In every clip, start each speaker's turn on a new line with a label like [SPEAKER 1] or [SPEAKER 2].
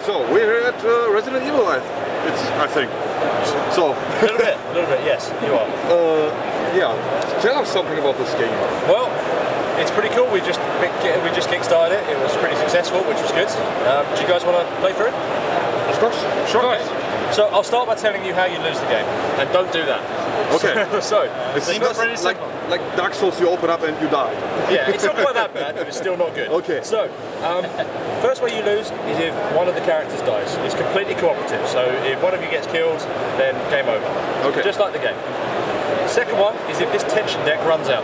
[SPEAKER 1] So we're at Resident Evil, I think. So
[SPEAKER 2] a little bit, yes, you are.
[SPEAKER 1] Yeah, tell us something about this game.
[SPEAKER 2] Well, it's pretty cool. We just kickstarted it. It was pretty successful, which was good. Do you guys want to play through it?
[SPEAKER 1] Of course, sure.
[SPEAKER 2] Right. So I'll start by telling you how you lose the game, and don't do that.
[SPEAKER 1] Okay.
[SPEAKER 2] So
[SPEAKER 1] it's not like Dark Souls, you open up and you die.
[SPEAKER 2] Yeah, it's not quite that bad, but it's still not good.
[SPEAKER 1] Okay.
[SPEAKER 2] So, first way you lose is if one of the characters dies. It's completely cooperative, so if one of you gets killed, then game over.
[SPEAKER 1] Okay.
[SPEAKER 2] Just like the game. Second one is if this tension deck runs out.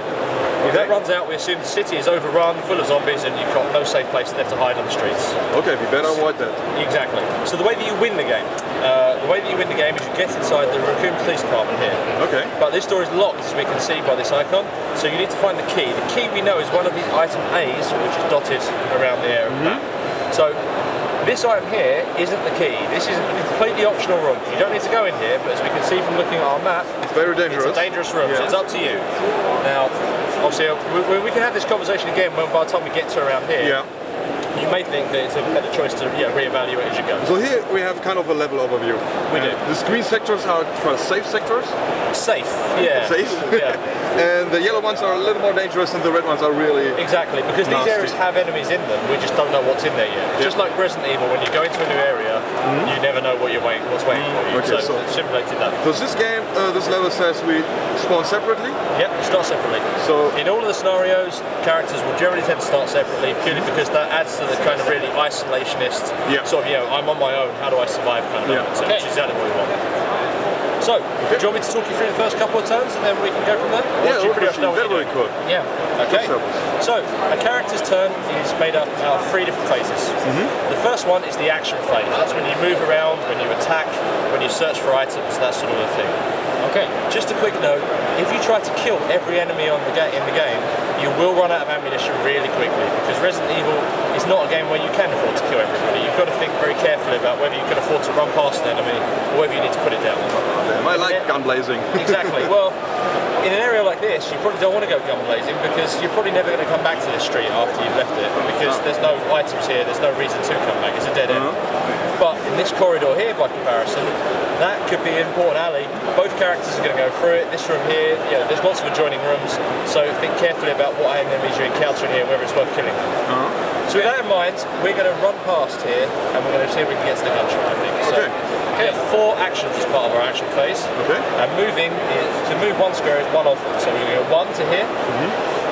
[SPEAKER 2] If that runs out, we assume the city is overrun, full of zombies, and you've got no safe place left to hide on the streets.
[SPEAKER 1] Okay, we better avoid that.
[SPEAKER 2] Exactly. So the way that you win the game, is you get inside the Raccoon Police Department here.
[SPEAKER 1] Okay.
[SPEAKER 2] But this door is locked, as we can see by this icon. So you need to find the key. The key we know is one of these item A's, which is dotted around the area. So this item here isn't the key. This is a completely optional room. You don't need to go in here, but as we can see from looking at our map,
[SPEAKER 1] it's very dangerous.
[SPEAKER 2] It's a dangerous room, so it's up to you. Now, obviously, we can have this conversation again when by the time we get to around here.
[SPEAKER 1] Yeah.
[SPEAKER 2] You may think that it's a better choice to reevaluate as you go.
[SPEAKER 1] So here we have kind of a level overview.
[SPEAKER 2] We do.
[SPEAKER 1] The green sectors are safe sectors.
[SPEAKER 2] Safe, yeah.
[SPEAKER 1] Safe?
[SPEAKER 2] Yeah.
[SPEAKER 1] And the yellow ones are a little more dangerous and the red ones are really
[SPEAKER 2] Exactly, because
[SPEAKER 1] nasty.
[SPEAKER 2] these areas have enemies in them, we just don't know what's in there yet. Yeah. Just like Resident Evil, when you go into a new area, you never know what's waiting for you.
[SPEAKER 1] Okay,
[SPEAKER 2] so it's simulated that.
[SPEAKER 1] Does this game, this level says we spawn separately?
[SPEAKER 2] Yep, start separately.
[SPEAKER 1] So
[SPEAKER 2] in all of the scenarios, characters will generally tend to start separately, purely because that adds to the kind of really isolationist, sort of, I'm on my own, how do I survive kind of element, which is exactly what we want. So, do you want me to talk you through the first couple of turns and then we can go from there?
[SPEAKER 1] Yeah, that would be cool.
[SPEAKER 2] Yeah, okay. So, a character's turn is made up out of 3 different phases. The first one is the action phase. That's when you move around, when you attack, when you search for items, that sort of a thing. Okay, just a quick note, if you try to kill every enemy in the game, you will run out of ammunition really quickly, because Resident Evil is not a game where you can afford to kill everybody. You've got to think very carefully about whether you can afford to run past an enemy, or whether you need to put it down.
[SPEAKER 1] I like gun blazing.
[SPEAKER 2] Exactly, well, in an area like this, you probably don't want to go gun blazing, because you're probably never going to come back to this street after you've left it, because there's no items here, there's no reason to come back, it's a dead end. But in this corridor here, by comparison, that could be an important alley. Both characters are going to go through it. This room here, there's lots of adjoining rooms, so think carefully about what enemies you're encountering here, whether it's worth killing them. So with that in mind, we're going to run past here, and we're going to see if we can get to the gun shop, I think. So, we have 4 actions as part of our action phase. And moving to move 1 square is one of them. So we're going to go 1 to here,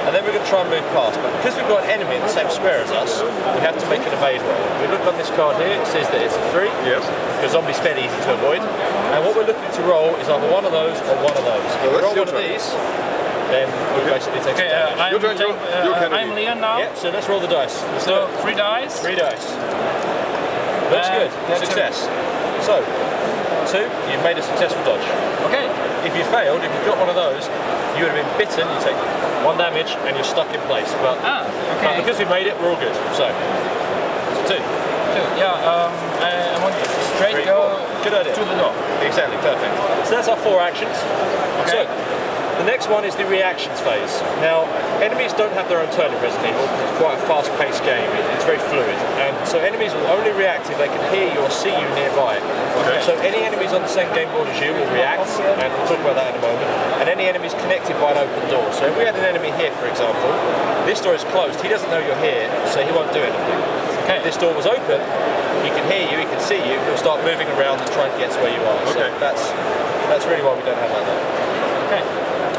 [SPEAKER 2] and then we're going to try and move past. But because we've got an enemy in the same square as us, we have to make an evade roll. We look on this card here, it says that it's a 3. Yes. Because zombies are fairly easy to avoid. And what we're looking to roll is either one of those or one of those. If we roll one of these, then we basically take
[SPEAKER 3] I'm Leon now.
[SPEAKER 2] Yep, so let's roll the dice.
[SPEAKER 3] So 3 dice?
[SPEAKER 2] 3 dice. Looks good. Success. So, 2, you've made a successful dodge. Okay. If you failed, if you've got one of those, you would have been bitten, you take 1 damage, and you're stuck in place. But, but because we made it, we're all good. So 2.
[SPEAKER 3] Yeah, I want to straight go
[SPEAKER 2] good idea.
[SPEAKER 3] to the door.
[SPEAKER 2] Exactly, perfect. So that's our 4 actions. Okay. So, the next one is the reactions phase. Now, enemies don't have their own turn in Resident Evil because it's quite a fast-paced game. It's very fluid. And so enemies will only react if they can hear you or see you nearby. So any enemies on the same game board as you will react, and we'll talk about that in a moment. And any enemies connected by an open door. So if we had an enemy here, for example, this door is closed. He doesn't know you're here, so he won't do anything. If this door was open, he can hear you, he can see you, he'll start moving around and try and get to where you are. So that's really why we don't have that there. Okay.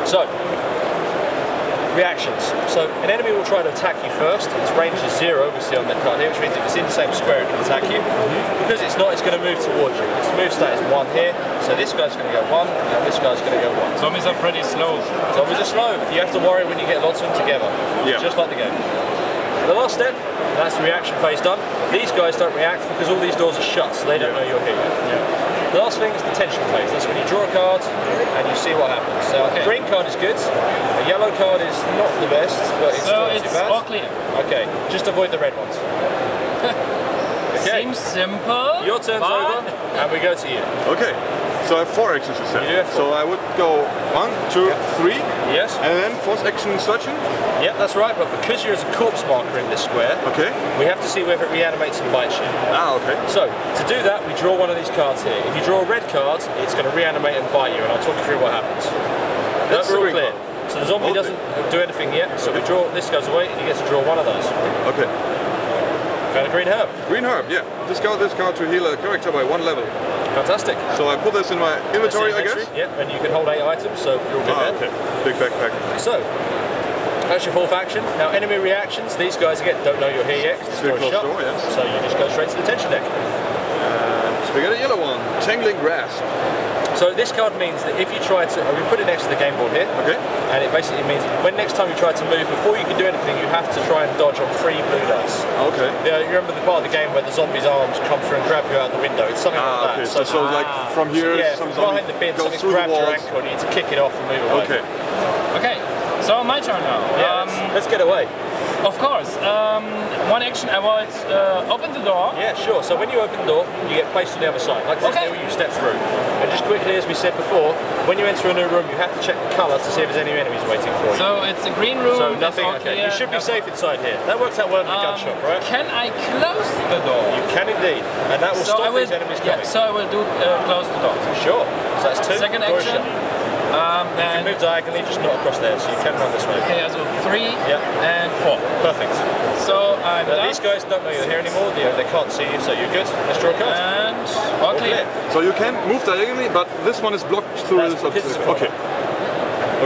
[SPEAKER 2] So, reactions. So, an enemy will try to attack you first. Its range is 0, we see on that card here, which means if it's in the same square, it can attack you. Because it's not, it's going to move towards you. Its move stat is 1 here, so this guy's going to go 1, and this guy's going to go 1.
[SPEAKER 3] Zombies are pretty slow.
[SPEAKER 2] Zombies are slow. You have to worry when you get lots of them together. Just like the game. The last step, that's the reaction phase done. These guys don't react because all these doors are shut, so they don't know you're here. The last thing is the tension phase. That's when you draw a card and you see what happens. So a green card is good, a yellow card is not the best, but it's not too bad.
[SPEAKER 3] All clear.
[SPEAKER 2] Okay, just avoid the red ones. Okay.
[SPEAKER 3] Seems simple.
[SPEAKER 2] Your turn's over, and we go to you.
[SPEAKER 1] Okay. So I have 4 actions you said.
[SPEAKER 2] You do have 4.
[SPEAKER 1] So I would go 1, 2, 3.
[SPEAKER 2] Yes.
[SPEAKER 1] And then 4th action searching.
[SPEAKER 2] Yeah, that's right, but because you're as a corpse marker in this square,
[SPEAKER 1] Okay.
[SPEAKER 2] we have to see whether it reanimates and bites you.
[SPEAKER 1] Ah, okay.
[SPEAKER 2] So, to do that, we draw one of these cards here. If you draw a red card, it's going to reanimate and bite you, and I'll talk you through what happens. That's all clear. So the zombie doesn't do anything yet, so we draw, this goes away, and you get to draw one of those.
[SPEAKER 1] Okay.
[SPEAKER 2] Found a green herb.
[SPEAKER 1] Green herb, yeah. Discard this card to heal a character by 1 level.
[SPEAKER 2] Fantastic.
[SPEAKER 1] So I put this in my inventory, I guess?
[SPEAKER 2] Yeah, and you can hold 8 items, so you're all good there.
[SPEAKER 1] Okay. Big backpack.
[SPEAKER 2] So, that's your 4th action. Now, enemy reactions, these guys again don't know you're here yet, because the door is shut.
[SPEAKER 1] Door, yes.
[SPEAKER 2] So you just go straight to the tension deck.
[SPEAKER 1] So we got a yellow one, Tangling Grasp.
[SPEAKER 2] So this card means that if you try to, we put it next to the game board here,
[SPEAKER 1] Okay.
[SPEAKER 2] and it basically means when next time you try to move, before you can do anything, you have to try and dodge on 3 blue dice.
[SPEAKER 1] Okay.
[SPEAKER 2] Yeah, you remember the part of the game where the zombie's arms come through and grab you out the window? It's something like that.
[SPEAKER 1] Okay. So like from here,
[SPEAKER 2] yeah,
[SPEAKER 1] some
[SPEAKER 2] from behind
[SPEAKER 1] zombie
[SPEAKER 2] the bin,
[SPEAKER 1] goes
[SPEAKER 2] something's
[SPEAKER 1] through the
[SPEAKER 2] grabbed your
[SPEAKER 1] walls.
[SPEAKER 2] ankle and you need to kick it off and move away.
[SPEAKER 1] Okay.
[SPEAKER 3] Okay, so my turn now.
[SPEAKER 2] Yeah, let's get away.
[SPEAKER 3] Of course. One action, I will open the door.
[SPEAKER 2] Yeah, sure. So when you open the door, you get placed on the other side. Like this, where you step through. And just quickly, as we said before, when you enter a new room, you have to check the colour to see if there's any enemies waiting for you.
[SPEAKER 3] So it's a green room.
[SPEAKER 2] So nothing.
[SPEAKER 3] It's
[SPEAKER 2] Okay. You should be safe inside here. That works out well in the gun shop, right?
[SPEAKER 3] Can I close the door?
[SPEAKER 2] You can indeed, and that will stop these enemies coming.
[SPEAKER 3] Yeah, so I will do close the door.
[SPEAKER 2] Sure. So that's 2.
[SPEAKER 3] Second action.
[SPEAKER 2] You can move diagonally, just not across there, so you can run this way.
[SPEAKER 3] Okay, so 3 and 4.
[SPEAKER 2] Perfect.
[SPEAKER 3] So I'm done.
[SPEAKER 2] These guys don't know you're here anymore, they can't see you, so you're good. Let's draw a card.
[SPEAKER 3] And all clear.
[SPEAKER 1] So you can move diagonally, but this one is blocked through this obstacle. Okay.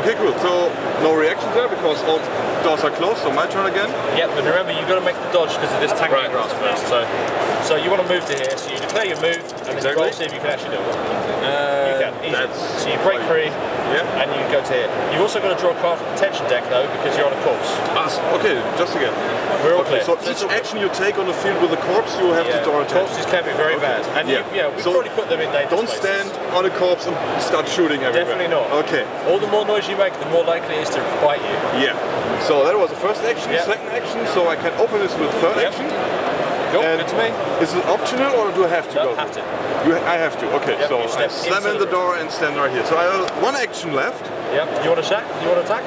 [SPEAKER 1] Okay, cool. So no reactions there because all doors are closed, so my turn again.
[SPEAKER 2] Yep, but remember you've got to make the dodge because of this tangling grass first. So you want to move to here, so you declare your move and then roll, see if you can actually do it. You can, easy. So you break free and you go to here. You've also got to draw a card from the tension deck though because you're on a corpse.
[SPEAKER 1] Okay, just again.
[SPEAKER 2] We're all clear.
[SPEAKER 1] So each action you take on the field with a corpse, you have to draw a attention.
[SPEAKER 2] Corpses can be very bad. And we probably put them in dangerous
[SPEAKER 1] Don't
[SPEAKER 2] places.
[SPEAKER 1] stand on a corpse and start shooting everywhere.
[SPEAKER 2] Definitely not.
[SPEAKER 1] Okay.
[SPEAKER 2] All the more noise you make, the more likely it is to bite you.
[SPEAKER 1] Yeah. So that was the first action, second action, so I can open this with third action.
[SPEAKER 2] Cool, good to me.
[SPEAKER 1] Is it optional or do I have to go?
[SPEAKER 2] Have to.
[SPEAKER 1] I have to, okay. So I slam in the door and stand right here. So I have 1 action left.
[SPEAKER 2] Yep. You want to attack? You want to attack?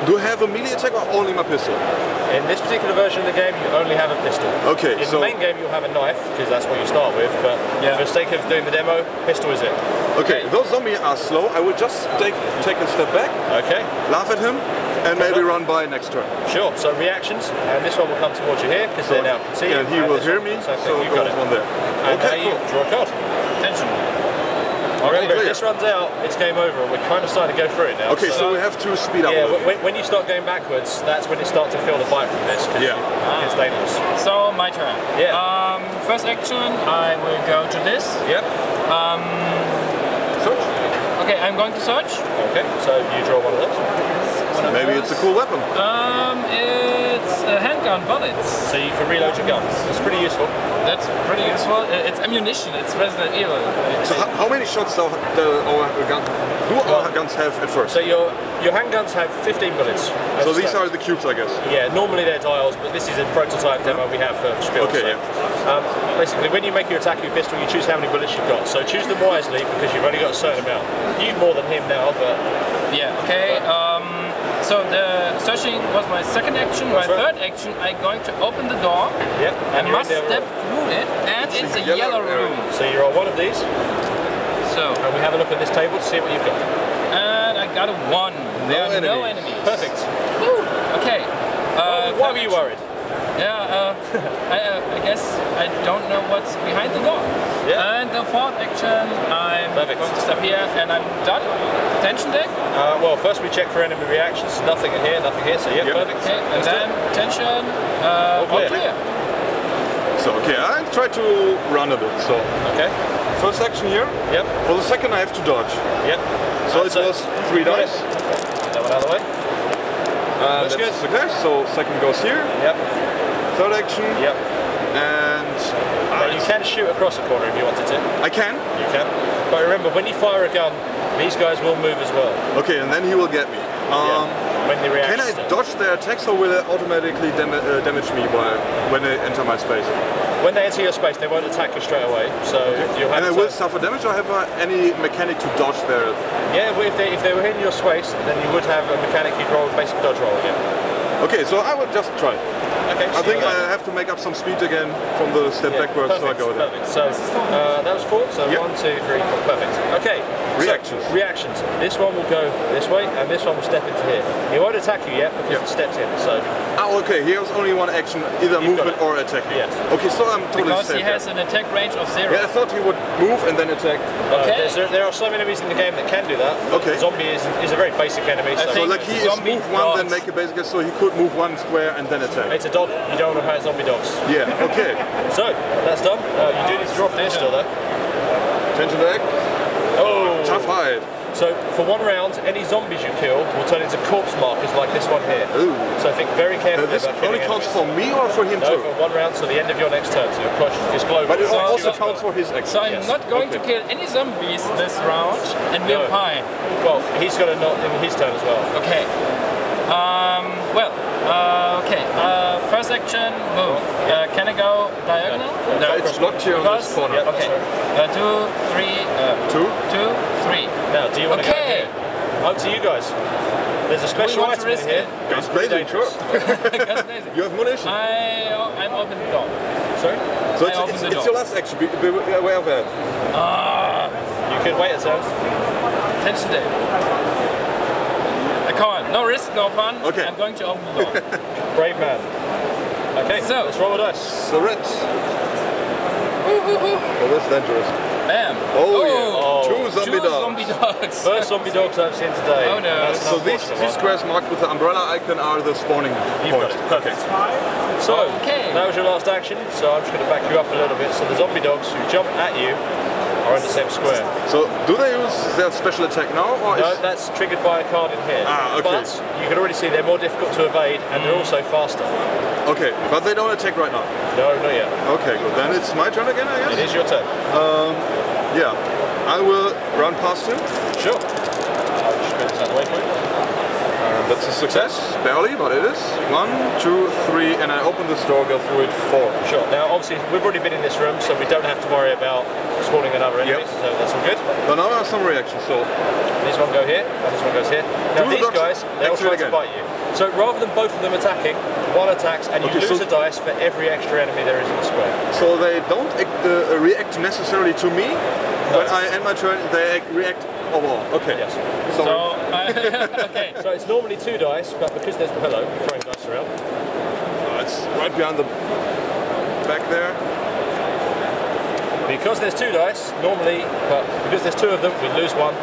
[SPEAKER 1] Do I have a melee attack or only my pistol?
[SPEAKER 2] In this particular version of the game, you only have a pistol.
[SPEAKER 1] Okay,
[SPEAKER 2] in the main game, you'll have a knife, because that's what you start with, but for the sake of doing the demo, pistol is it.
[SPEAKER 1] Okay, those zombies are slow. I will just take a step back, laugh at him, and maybe run by next turn.
[SPEAKER 2] Sure, so reactions, and this one will come towards you here, because they're now concealed.
[SPEAKER 1] And he will hear me, so
[SPEAKER 2] you've got
[SPEAKER 1] one there.
[SPEAKER 2] And now you draw a card.
[SPEAKER 3] Attention.
[SPEAKER 2] Remember, if this runs out, it's game over, and we're kind of starting to go through it now.
[SPEAKER 1] Okay, so we have to speed up.
[SPEAKER 2] Yeah, when you start going backwards, that's when you start to feel the bite from this, because it's dangerous.
[SPEAKER 3] So, my turn.
[SPEAKER 2] Yeah.
[SPEAKER 3] First action, I will go to this.
[SPEAKER 2] Yep.
[SPEAKER 1] Search.
[SPEAKER 3] Okay, I'm going to search.
[SPEAKER 2] Okay, so you draw one of those.
[SPEAKER 1] Maybe it's a cool weapon.
[SPEAKER 3] It's a handgun bullets.
[SPEAKER 2] So you can reload your guns. That's pretty useful.
[SPEAKER 3] That's pretty useful. It's ammunition. It's Resident Evil.
[SPEAKER 1] So how many shots do our guns have at first?
[SPEAKER 2] So your handguns have 15 bullets.
[SPEAKER 1] So these are the cubes, I guess.
[SPEAKER 2] Yeah, normally they're dials, but this is a prototype demo we have for SPIEL.
[SPEAKER 1] Okay,
[SPEAKER 2] basically, when you make your attack with your pistol, you choose how many bullets you've got. So choose them wisely because you've only got a certain amount. You've more than him now, but
[SPEAKER 3] yeah. Okay. So the searching was my second action. My third action, I'm going to open the door.
[SPEAKER 2] Yep.
[SPEAKER 3] I must step through it, and it's a yellow room.
[SPEAKER 2] So you're on one of these.
[SPEAKER 3] So.
[SPEAKER 2] And we have a look at this table to see what you've got.
[SPEAKER 3] And I got a 1. There are no enemies.
[SPEAKER 2] Perfect.
[SPEAKER 3] Woo. Okay.
[SPEAKER 2] Why were you worried?
[SPEAKER 3] Yeah, I guess I don't know what's behind the door.
[SPEAKER 2] Yeah.
[SPEAKER 3] And the fourth action, I'm going to step here and I'm done. Tension deck?
[SPEAKER 2] Well, first we check for enemy reactions. Nothing in here, nothing here, so perfect.
[SPEAKER 3] Okay, and then tension, all clear.
[SPEAKER 1] So, okay, I try to run a bit, so.
[SPEAKER 2] Okay.
[SPEAKER 1] First action here.
[SPEAKER 2] Yep.
[SPEAKER 1] For the second I have to dodge.
[SPEAKER 2] Yep.
[SPEAKER 1] So it was 3 dice.
[SPEAKER 2] That one out of the way. That's good.
[SPEAKER 1] Okay, so second goes here.
[SPEAKER 2] Yep.
[SPEAKER 1] Third action.
[SPEAKER 2] Yep.
[SPEAKER 1] And
[SPEAKER 2] you can shoot across a corner if you wanted to.
[SPEAKER 1] I can?
[SPEAKER 2] You can. But remember, when you fire a gun, these guys will move as well.
[SPEAKER 1] Okay, and then he will get me.
[SPEAKER 2] when the reaction.
[SPEAKER 1] Can I dodge their attacks, or will they automatically damage me when they enter my space?
[SPEAKER 2] When they enter your space, they won't attack you straight away. So you'll have
[SPEAKER 1] and I will suffer damage, or have any mechanic to dodge their?
[SPEAKER 2] Yeah, well, if they were in your space, then you would have a mechanic you'd roll a basic dodge roll again.
[SPEAKER 1] Okay, so I will just try.
[SPEAKER 2] Okay,
[SPEAKER 1] I think I have to make up some speed again from the step backwards,
[SPEAKER 2] perfect,
[SPEAKER 1] so I go there.
[SPEAKER 2] Perfect. So that was 4, so 1, 2, 3, 4. Perfect. Okay.
[SPEAKER 1] Reactions.
[SPEAKER 2] So, reactions. This one will go this way, and this one will step into here. He won't attack you yet because it steps in. So.
[SPEAKER 1] Oh, okay. He has only one action, either movement or attacking.
[SPEAKER 2] Yes.
[SPEAKER 1] Okay, so I'm totally
[SPEAKER 3] because
[SPEAKER 1] safe.
[SPEAKER 3] He has an attack range of 0.
[SPEAKER 1] Yeah, I thought he would move and then attack.
[SPEAKER 2] Okay. There are some enemies in the game that can do that.
[SPEAKER 1] Okay.
[SPEAKER 2] Zombie is a very basic enemy.
[SPEAKER 1] So like he is move one, then make a basic, so he could move one square and then attack.
[SPEAKER 2] It's a dog. You don't want to hire Zombiedogs.
[SPEAKER 1] Yeah. Okay.
[SPEAKER 2] So that's done. You do need to drop this still though.
[SPEAKER 1] Tension deck.
[SPEAKER 2] Oh.
[SPEAKER 1] Tough hide.
[SPEAKER 2] So for 1 round, any zombies you kill will turn into corpse markers like this one here.
[SPEAKER 1] Ooh.
[SPEAKER 2] So think very carefully
[SPEAKER 1] This
[SPEAKER 2] about
[SPEAKER 1] only
[SPEAKER 2] killing
[SPEAKER 1] counts
[SPEAKER 2] enemies.
[SPEAKER 1] for me or for him
[SPEAKER 2] No,
[SPEAKER 1] too?
[SPEAKER 2] for 1 round, so the end of your next turn. So your push is global.
[SPEAKER 1] But it
[SPEAKER 2] So
[SPEAKER 1] also counts for his action.
[SPEAKER 3] So I'm not going to kill any zombies this round, and we're fine.
[SPEAKER 2] Well, he's got to not in his turn as well.
[SPEAKER 3] Okay. Okay. First action, move. Can I go diagonal?
[SPEAKER 1] No, it's blocked here on this corner.
[SPEAKER 2] Yeah,
[SPEAKER 3] Okay. 2, 3.
[SPEAKER 1] 2?
[SPEAKER 3] 2, 3.
[SPEAKER 2] Now, do you want to go
[SPEAKER 3] Okay.
[SPEAKER 2] here? Up to you guys. There's a special
[SPEAKER 3] want to
[SPEAKER 2] item in
[SPEAKER 3] risk
[SPEAKER 2] here.
[SPEAKER 3] it?
[SPEAKER 1] It's blazing, sure. You have munition.
[SPEAKER 3] I'm open the door.
[SPEAKER 2] Sorry?
[SPEAKER 1] So
[SPEAKER 3] I open the
[SPEAKER 1] it's
[SPEAKER 3] door.
[SPEAKER 1] your last action. Be aware of that.
[SPEAKER 2] You can wait a turn.
[SPEAKER 3] Tension day. Come on, no risk, no fun.
[SPEAKER 1] Okay.
[SPEAKER 3] I'm going to open the door.
[SPEAKER 2] Brave man. Okay,
[SPEAKER 3] So-
[SPEAKER 2] let's roll a dice.
[SPEAKER 1] So red. Oh, that's dangerous.
[SPEAKER 3] Bam.
[SPEAKER 1] Oh, yeah. Two zombie dogs.
[SPEAKER 3] Zombiedogs.
[SPEAKER 2] First Zombiedogs I've seen today.
[SPEAKER 3] Oh, no.
[SPEAKER 2] That's an
[SPEAKER 1] So these
[SPEAKER 2] unfortunate one.
[SPEAKER 1] squares marked with the umbrella icon are the spawning
[SPEAKER 2] You've got
[SPEAKER 1] points.
[SPEAKER 2] it. Perfect. So,
[SPEAKER 3] Okay.
[SPEAKER 2] that was your last action, so I'm just going to back you up a little bit. So the Zombiedogs who jump at you are in the same square.
[SPEAKER 1] So do they use their special attack now, or
[SPEAKER 2] No,
[SPEAKER 1] is
[SPEAKER 2] that's triggered by a card in here.
[SPEAKER 1] Ah, okay.
[SPEAKER 2] But you can already see they're more difficult to evade, and they're also faster.
[SPEAKER 1] okay? But they don't attack right now.
[SPEAKER 2] No, not yet.
[SPEAKER 1] Okay, good. Then it's my turn again, I
[SPEAKER 2] It
[SPEAKER 1] guess.
[SPEAKER 2] is your turn.
[SPEAKER 1] Yeah, I will run past him.
[SPEAKER 2] Sure. I'll just move this out of the way for you.
[SPEAKER 1] That's a success, barely, but it is. 1, 2, 3, and I open this door, go through it 4.
[SPEAKER 2] Sure. Now, obviously, we've already been in this room, so we don't have to worry about spawning another enemy.
[SPEAKER 1] Yep.
[SPEAKER 2] So that's all good.
[SPEAKER 1] But now I have some reactions. So
[SPEAKER 2] This one go here, and this one goes here. Now
[SPEAKER 1] Do the
[SPEAKER 2] these
[SPEAKER 1] dogs
[SPEAKER 2] guys, they'll
[SPEAKER 1] activate
[SPEAKER 2] try to
[SPEAKER 1] again?
[SPEAKER 2] bite you. So rather than both of them attacking, one attacks, and you
[SPEAKER 1] Okay,
[SPEAKER 2] lose
[SPEAKER 1] so-
[SPEAKER 2] a dice for every extra enemy there is in the square.
[SPEAKER 1] So they don't react necessarily to me. When I end my turn, they react overall. Okay.
[SPEAKER 2] Yes.
[SPEAKER 1] Sorry.
[SPEAKER 3] So, okay.
[SPEAKER 2] So it's normally 2 dice, but because there's hello, throwing dice around.
[SPEAKER 1] It's right behind the back there.
[SPEAKER 2] Because there's 2 dice, normally, but because there's 2 of them, we lose 1.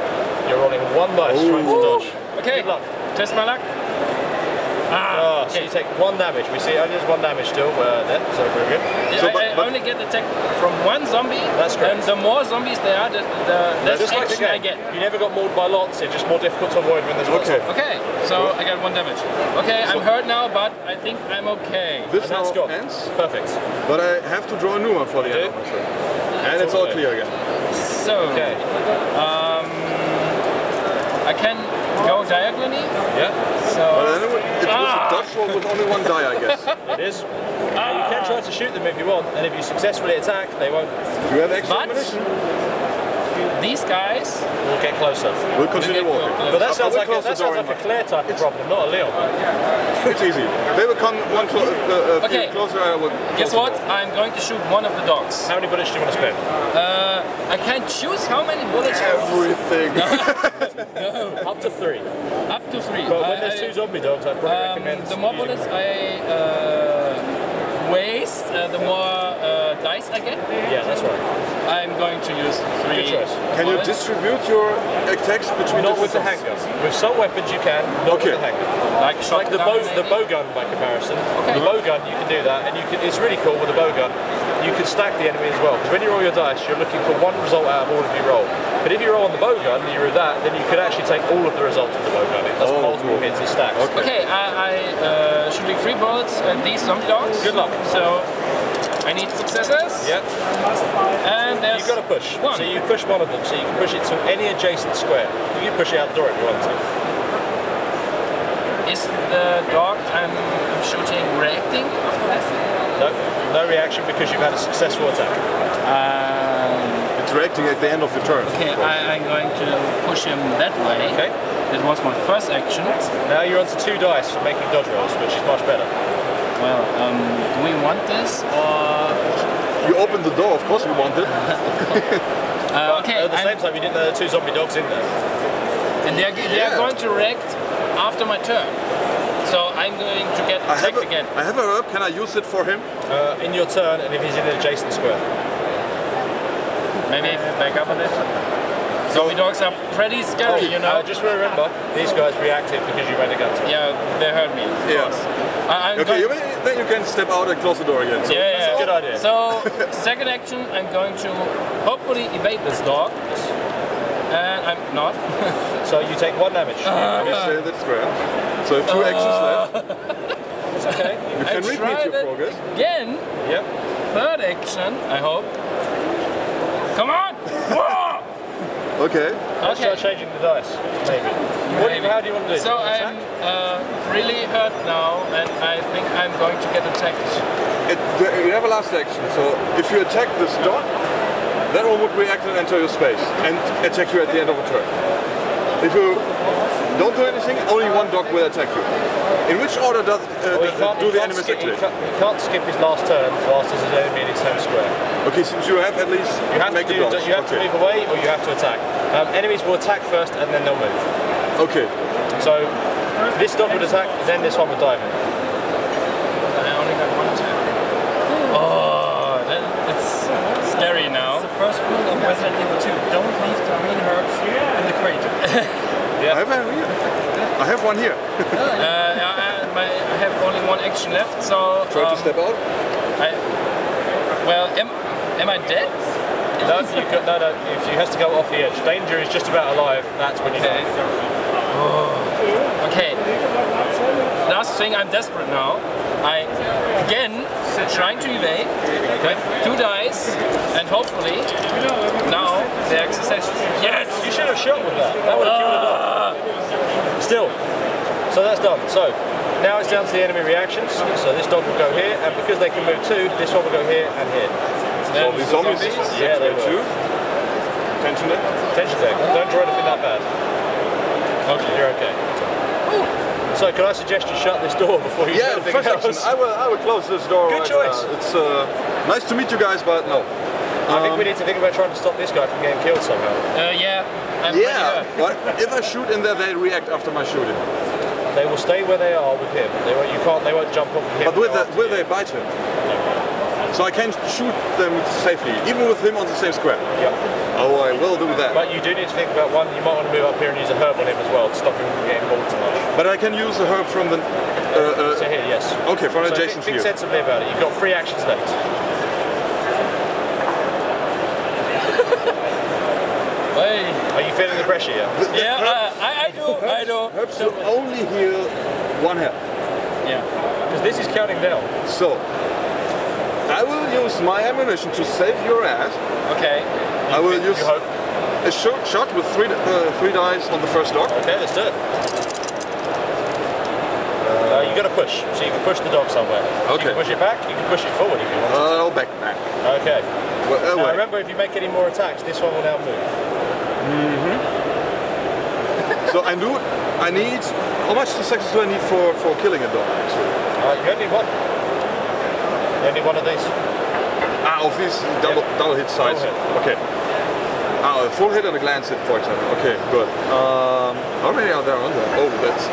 [SPEAKER 2] You're rolling 1 dice trying to dodge.
[SPEAKER 3] Okay.
[SPEAKER 2] Good luck.
[SPEAKER 3] Test my luck.
[SPEAKER 2] So you take 1 damage. We see only there's 1 damage still then, so very good.
[SPEAKER 1] So,
[SPEAKER 3] I only get attacked from 1 zombie.
[SPEAKER 2] That's correct.
[SPEAKER 3] And the more zombies there are, the less
[SPEAKER 2] Just like the
[SPEAKER 3] action I
[SPEAKER 2] game.
[SPEAKER 3] get.
[SPEAKER 2] You never got mauled by lots, it's just more difficult to avoid when there's lots
[SPEAKER 1] Okay.
[SPEAKER 2] of them.
[SPEAKER 3] Okay, so I got 1 damage. Okay, I'm hurt now, but I think I'm okay.
[SPEAKER 1] This
[SPEAKER 2] And that's
[SPEAKER 1] now
[SPEAKER 2] gone.
[SPEAKER 1] ends,
[SPEAKER 2] Perfect.
[SPEAKER 1] but I have to draw a new one for the
[SPEAKER 2] You
[SPEAKER 1] end
[SPEAKER 2] do?
[SPEAKER 1] of my turn. And it's all clear again.
[SPEAKER 3] So,
[SPEAKER 2] Okay.
[SPEAKER 3] I can go diagonally.
[SPEAKER 2] Yeah,
[SPEAKER 3] So,
[SPEAKER 1] But anyway, it was a dodge roll with only 1 die, I guess.
[SPEAKER 2] it is. Now, you can try to shoot them if you want, and if you successfully attack, they won't.
[SPEAKER 1] Do you have extra
[SPEAKER 3] But-
[SPEAKER 1] ammunition?
[SPEAKER 3] these guys,
[SPEAKER 2] We'll get closer.
[SPEAKER 1] We'll continue walking.
[SPEAKER 2] But that
[SPEAKER 1] I
[SPEAKER 2] sounds
[SPEAKER 1] will
[SPEAKER 2] like
[SPEAKER 1] close the door in
[SPEAKER 2] a Claire type of problem, not a Leon.
[SPEAKER 1] It's easy. They will come one
[SPEAKER 3] Okay.
[SPEAKER 1] feet closer. I will
[SPEAKER 3] guess
[SPEAKER 1] close the
[SPEAKER 3] what?
[SPEAKER 1] door.
[SPEAKER 3] I'm going to shoot one of the dogs.
[SPEAKER 2] How many bullets do you want to spend?
[SPEAKER 3] I can choose how many bullets.
[SPEAKER 1] Everything.
[SPEAKER 3] No,
[SPEAKER 2] Up to 3.
[SPEAKER 3] up to 3.
[SPEAKER 2] But when there's 2 zombie dogs, I'd probably recommend.
[SPEAKER 3] The more bullets I waste, the more dice I get.
[SPEAKER 2] Yeah, that's right.
[SPEAKER 3] I'm going to use 3.
[SPEAKER 2] Good choice.
[SPEAKER 1] Can you
[SPEAKER 3] bullets.
[SPEAKER 1] distribute your attacks between
[SPEAKER 2] Not with the
[SPEAKER 1] different
[SPEAKER 2] handgun. With some weapons you can, not
[SPEAKER 1] Okay.
[SPEAKER 2] with the handgun.
[SPEAKER 3] Like
[SPEAKER 2] Like the
[SPEAKER 3] shotgun,
[SPEAKER 2] bow
[SPEAKER 3] maybe?
[SPEAKER 2] gun by comparison.
[SPEAKER 3] Okay.
[SPEAKER 2] The bow gun you can do that, and you can. It's really cool with the bow gun. You can stack the enemy as well. Because when you roll your dice, you're looking for 1 result out of all of your roll. But if you roll on the bow gun and you roll that, then you could actually take all of the results with the bow gun. It does
[SPEAKER 1] Oh,
[SPEAKER 2] multiple
[SPEAKER 1] cool.
[SPEAKER 2] hits, it stacks.
[SPEAKER 3] Okay, I shooting 3 bullets at these zombie dogs.
[SPEAKER 2] Good luck.
[SPEAKER 3] So I need successes.
[SPEAKER 2] Yep.
[SPEAKER 3] And there's
[SPEAKER 2] You've got to push.
[SPEAKER 3] 1.
[SPEAKER 2] So you push one of them, so you can push it to any adjacent square. You can push it out the door if you want to.
[SPEAKER 3] is the dog I'm shooting reacting after this?
[SPEAKER 2] No reaction because you've had a successful attack.
[SPEAKER 1] It's reacting at the end of the turn.
[SPEAKER 3] Okay, I'm going to push him that way.
[SPEAKER 2] Okay.
[SPEAKER 3] That was my first action.
[SPEAKER 2] Now you're onto 2 dice for making dodge rolls, which is much better.
[SPEAKER 3] Well, do we want this or?
[SPEAKER 1] You opened the door, of course we want it.
[SPEAKER 3] Okay.
[SPEAKER 2] At the same time, you didn't know there were 2 zombie dogs in there.
[SPEAKER 3] And they are going to react after my turn. So I'm going to get attacked again.
[SPEAKER 1] I have a herb, can I use it for him?
[SPEAKER 2] In your turn, and if he's in an adjacent square.
[SPEAKER 3] Maybe back up a bit. Zombie dogs are pretty scary, you know.
[SPEAKER 2] Just remember, these guys reacted because you made a gun.
[SPEAKER 3] Yeah, they hurt me.
[SPEAKER 1] Yes. Okay, then you can step out and close the door again. So
[SPEAKER 3] yeah.
[SPEAKER 2] That's a good idea.
[SPEAKER 3] So, second action, I'm going to hopefully evade this dog. And I'm not.
[SPEAKER 2] So you take 1 damage.
[SPEAKER 1] And you say that's great. So 2 actions left.
[SPEAKER 2] It's okay.
[SPEAKER 1] You can repeat your progress.
[SPEAKER 3] Again.
[SPEAKER 2] Yep.
[SPEAKER 3] Third action, I hope. Come on!
[SPEAKER 1] Okay.
[SPEAKER 2] Let's start changing the dice, maybe. How do you want to do it?
[SPEAKER 3] So I'm really hurt now, and I think I'm going to get attacked.
[SPEAKER 1] You have a last action, so if you attack this dog, that one would react and enter your space and attack you at the end of a turn. If you don't do anything, only 1 dog will attack you. In which order do the enemies activate?
[SPEAKER 2] You can't skip his last turn whilst there's an enemy in his home square.
[SPEAKER 1] Okay, so you have at least
[SPEAKER 2] You have
[SPEAKER 1] make
[SPEAKER 2] to
[SPEAKER 1] a dodge.
[SPEAKER 2] You have to move away or you have to attack. Enemies will attack first and then they'll move.
[SPEAKER 1] Okay.
[SPEAKER 2] So this dog would attack, then this one would dive in.
[SPEAKER 3] I only got 1 attack. Oh, it's scary now.
[SPEAKER 4] The first rule of Resident Evil 2, don't leave the green herbs in the crate.
[SPEAKER 1] I have one here.
[SPEAKER 3] I have only 1 action left, so...
[SPEAKER 1] Try to step out.
[SPEAKER 3] Well, am I dead?
[SPEAKER 2] No, if you have to go off the edge. Danger is just about alive, that's when you die.
[SPEAKER 3] Okay. Last thing, I'm desperate now. I, again, trying to evade with 2 dice, and hopefully, now the exercise... Yes!
[SPEAKER 2] You should have shot with that. That would have killed the dog. Still. So that's done. So, now it's down to the enemy reactions. So this dog will go here, and because they can move 2, this one will go here and here.
[SPEAKER 1] So the zombies?
[SPEAKER 2] Yeah, they will.
[SPEAKER 1] Tension deck?
[SPEAKER 2] Tension deck. Don't draw anything that bad. Okay. You're okay. So can I suggest you shut this door before you do anything
[SPEAKER 1] first
[SPEAKER 2] else?
[SPEAKER 1] action. I will close this door.
[SPEAKER 2] Good choice.
[SPEAKER 1] It's nice to meet you guys, but no.
[SPEAKER 2] I think we need to think about trying to stop this guy from getting killed somehow.
[SPEAKER 3] Yeah. I'm pretty hurt.
[SPEAKER 1] But if I shoot in there, they react after my shooting.
[SPEAKER 2] They will stay where they are with him. They won't jump off of him.
[SPEAKER 1] But will they bite him? So I can shoot them safely, even with him on the same square.
[SPEAKER 2] Yep.
[SPEAKER 1] Oh, I will do that.
[SPEAKER 2] But you do need to think about one. You might want to move up here and use a herb on him as well to stop him from getting bored too much.
[SPEAKER 1] But I can use the herb from the.
[SPEAKER 2] So here, yes.
[SPEAKER 1] Okay, from
[SPEAKER 2] so
[SPEAKER 1] adjacent
[SPEAKER 2] think
[SPEAKER 1] view.
[SPEAKER 2] sensibly about it. You've got 3 actions left. Are you feeling the pressure yet?
[SPEAKER 3] Yeah, I do.
[SPEAKER 1] Herbs will only heal 1 health.
[SPEAKER 3] Yeah.
[SPEAKER 2] Because this is counting down.
[SPEAKER 1] So, I will use my ammunition to save your ass.
[SPEAKER 3] Okay.
[SPEAKER 1] I will use
[SPEAKER 2] You hope.
[SPEAKER 1] a shot with 3 dice on the first dog.
[SPEAKER 2] Okay, let's do it. You got to push, so you can push the dog somewhere. So
[SPEAKER 1] Okay.
[SPEAKER 2] you can push it back, you can push it forward if you want.
[SPEAKER 1] Oh, back.
[SPEAKER 2] Okay.
[SPEAKER 1] Well,
[SPEAKER 2] Now
[SPEAKER 1] wait.
[SPEAKER 2] remember, if you make any more attacks, this one will now move.
[SPEAKER 1] So I need, how much success do I need for killing a dog?
[SPEAKER 2] You only need 1. You only need 1 of these.
[SPEAKER 1] Of these double hit sides.
[SPEAKER 2] Double hit.
[SPEAKER 1] Okay. A full hit and a glance hit, for example. Okay, good. How many are there on there? Oh, that's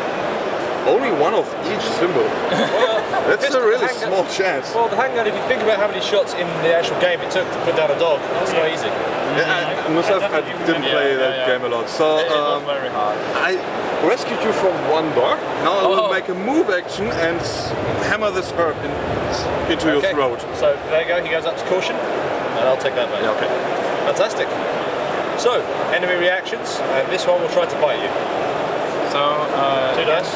[SPEAKER 1] only 1 of each symbol.
[SPEAKER 2] Well,
[SPEAKER 1] That's a really small chance.
[SPEAKER 2] Well, the handgun, if you think about how many shots in the actual game it took to put down a dog, it's not easy.
[SPEAKER 1] I myself, I didn't play that game a lot. So
[SPEAKER 3] It was very hard.
[SPEAKER 1] I rescued you from 1 dog. Now I will make a move action and hammer this herb into your throat.
[SPEAKER 2] So there you go, he goes up to caution, and I'll take that back.
[SPEAKER 1] Yeah, okay.
[SPEAKER 2] Fantastic. So, enemy reactions, and this one will try to bite you.
[SPEAKER 3] So,
[SPEAKER 2] 2 dice.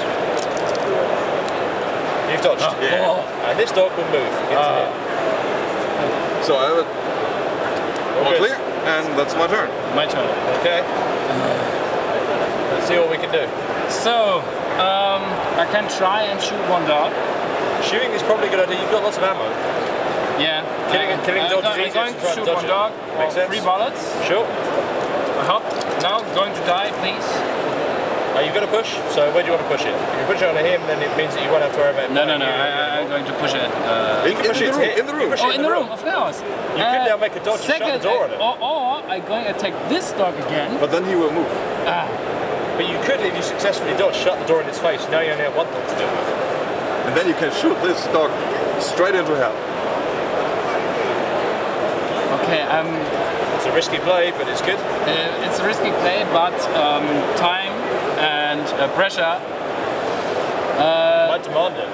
[SPEAKER 2] You've dodged.
[SPEAKER 1] Yeah.
[SPEAKER 2] And this dog will move into here.
[SPEAKER 1] So I have it
[SPEAKER 2] All
[SPEAKER 1] all
[SPEAKER 2] good.
[SPEAKER 1] clear, and that's my turn.
[SPEAKER 3] my turn.
[SPEAKER 2] Okay. see what we can do.
[SPEAKER 3] So, I can try and shoot one dog.
[SPEAKER 2] Shooting is probably a good idea. You've got lots of ammo.
[SPEAKER 3] Yeah.
[SPEAKER 2] Killing dogs is easier
[SPEAKER 3] I'm going to shoot one dog
[SPEAKER 2] Makes
[SPEAKER 3] for
[SPEAKER 2] sense.
[SPEAKER 3] 3 bullets.
[SPEAKER 2] Sure.
[SPEAKER 3] I hope. Now going to die, please.
[SPEAKER 2] You've got to push. So where do you want to push it? If you push it on him, then it means that you won't have to worry about.
[SPEAKER 3] No. I'm going to push it.
[SPEAKER 2] You can push it
[SPEAKER 1] in the room.
[SPEAKER 3] In the room, of course.
[SPEAKER 2] You could now make a dodge and shut the door on it.
[SPEAKER 3] Or I'm going to attack this dog again.
[SPEAKER 1] But then he will move.
[SPEAKER 2] But you could, if you successfully dodge, shut the door in his face. Now you only have one dog to deal with.
[SPEAKER 1] And then you can shoot this dog straight into hell.
[SPEAKER 3] Okay,
[SPEAKER 2] It's a risky play, but it's good.
[SPEAKER 3] it's a risky play, but time and pressure.
[SPEAKER 2] Might demand it.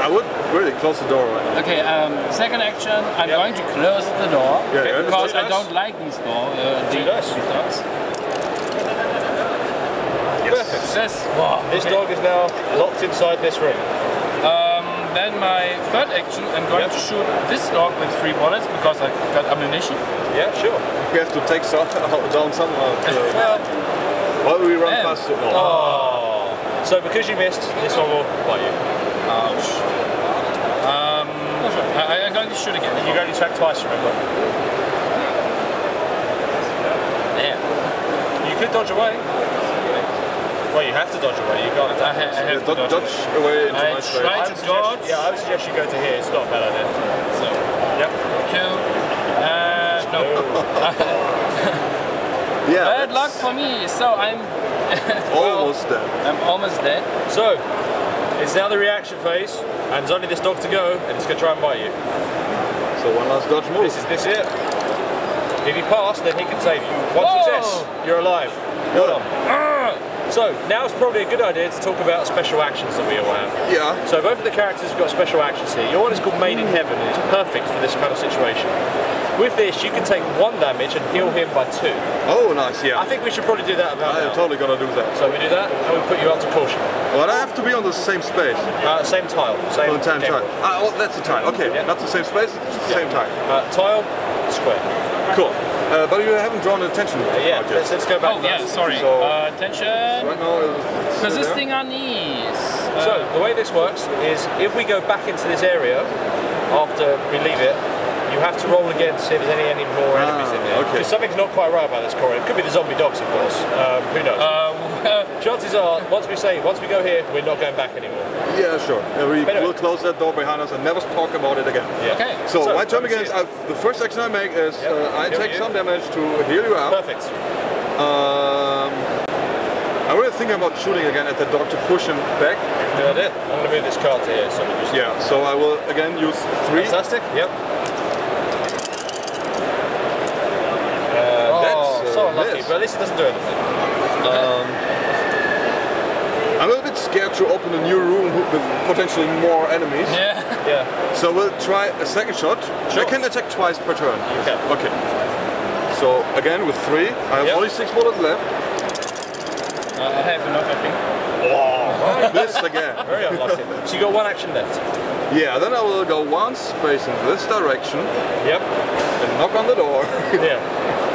[SPEAKER 1] I would really close the door right now.
[SPEAKER 3] Okay, second action, I'm going to close the door
[SPEAKER 1] Yeah,
[SPEAKER 3] because I
[SPEAKER 2] nice.
[SPEAKER 3] don't like these dogs.
[SPEAKER 2] Too nice. Perfect.
[SPEAKER 3] Yes. Wow.
[SPEAKER 2] This dog is now locked inside this room.
[SPEAKER 3] Then my third action, I'm going to shoot this dog with 3 bullets because I got ammunition.
[SPEAKER 2] Yeah, sure.
[SPEAKER 1] We have to take down someone. Why do we run past it?
[SPEAKER 2] Oh. So because you missed, this one will bite you.
[SPEAKER 3] Ouch. I'm going to shoot again.
[SPEAKER 2] You can only attack twice, remember?
[SPEAKER 3] Yeah.
[SPEAKER 2] You could dodge away. Well, you have to dodge away. You can't attack.
[SPEAKER 3] I have to
[SPEAKER 1] Dodge away into
[SPEAKER 3] I
[SPEAKER 1] my space.
[SPEAKER 3] try to dodge.
[SPEAKER 2] Yeah, I would suggest you go to here. It's not a bad idea.
[SPEAKER 3] So,
[SPEAKER 2] Yep.
[SPEAKER 3] 2. No.
[SPEAKER 1] Yeah.
[SPEAKER 3] Bad luck for me. So I'm
[SPEAKER 1] Almost dead.
[SPEAKER 3] I'm almost dead.
[SPEAKER 2] So, it's now the reaction phase, and there's only this dog to go, and it's going to try and bite you.
[SPEAKER 1] So one last dodge move.
[SPEAKER 2] This is it. If you pass, then he can save you. One
[SPEAKER 3] Whoa!
[SPEAKER 2] success, you're alive. Well done. So, now it's probably a good idea to talk about special actions that we all have.
[SPEAKER 1] Yeah.
[SPEAKER 2] So both of the characters have got special actions here. Your one is called Made in Heaven, and it's perfect for this kind of situation. With this, you can take 1 damage and heal him by 2.
[SPEAKER 1] Oh, nice. Yeah.
[SPEAKER 2] I think we should probably do that about
[SPEAKER 1] I'm
[SPEAKER 2] now.
[SPEAKER 1] totally gonna do that.
[SPEAKER 2] So we do that, and we put you out to caution.
[SPEAKER 1] But I have to be on the same space.
[SPEAKER 2] Same tile. Same
[SPEAKER 1] On the same
[SPEAKER 2] game
[SPEAKER 1] tile.
[SPEAKER 2] board.
[SPEAKER 1] Oh, that's the tile. Okay.
[SPEAKER 2] Yeah.
[SPEAKER 1] Not the same space. It's the same tile.
[SPEAKER 2] Tile, square.
[SPEAKER 1] Cool. But you haven't drawn attention.
[SPEAKER 2] Yeah, let's go back.
[SPEAKER 3] Oh yeah, sorry.
[SPEAKER 1] So-
[SPEAKER 3] Attention.
[SPEAKER 1] Right now, it's
[SPEAKER 3] Resisting our knees.
[SPEAKER 2] So the way this works is if we go back into this area after we leave it, you have to roll again to see if there's any more enemies in there.
[SPEAKER 1] okay.
[SPEAKER 2] Because something's not quite right about this corridor. It could be the Zombiedogs, of course. Who knows? Chances are, once we go here, we're not going back anymore.
[SPEAKER 1] Yeah, sure. We
[SPEAKER 2] Anyway.
[SPEAKER 1] will close that door behind us and never talk about it again.
[SPEAKER 2] Yeah.
[SPEAKER 3] Okay.
[SPEAKER 1] So my turn
[SPEAKER 2] let me
[SPEAKER 1] begins.
[SPEAKER 2] see it.
[SPEAKER 1] The first action I make is I
[SPEAKER 2] Heal
[SPEAKER 1] take
[SPEAKER 2] you.
[SPEAKER 1] some damage to heal you out.
[SPEAKER 2] Perfect.
[SPEAKER 1] I'm really thinking about shooting again at the dog to push him back.
[SPEAKER 2] Good idea. I'm going to move this card to here, so we just.
[SPEAKER 1] Yeah. So I will again use 3.
[SPEAKER 2] Fantastic. Yep.
[SPEAKER 1] That's
[SPEAKER 2] So unlucky,
[SPEAKER 1] miss.
[SPEAKER 2] but at least it doesn't do anything.
[SPEAKER 1] I'm a little bit scared to open a new room with potentially more enemies.
[SPEAKER 3] Yeah.
[SPEAKER 2] Yeah.
[SPEAKER 1] So we'll try a second shot.
[SPEAKER 2] Sure.
[SPEAKER 1] I can attack twice per turn.
[SPEAKER 2] You can.
[SPEAKER 1] Okay. So again with 3. I have
[SPEAKER 2] Yep.
[SPEAKER 1] only 6 bullets left.
[SPEAKER 3] I have enough, I think.
[SPEAKER 1] This again.
[SPEAKER 2] Very unlucky. So you got 1 action left.
[SPEAKER 1] Yeah, then I will go 1 space in this direction
[SPEAKER 2] Yep.
[SPEAKER 1] and knock on the door.
[SPEAKER 2] Yeah.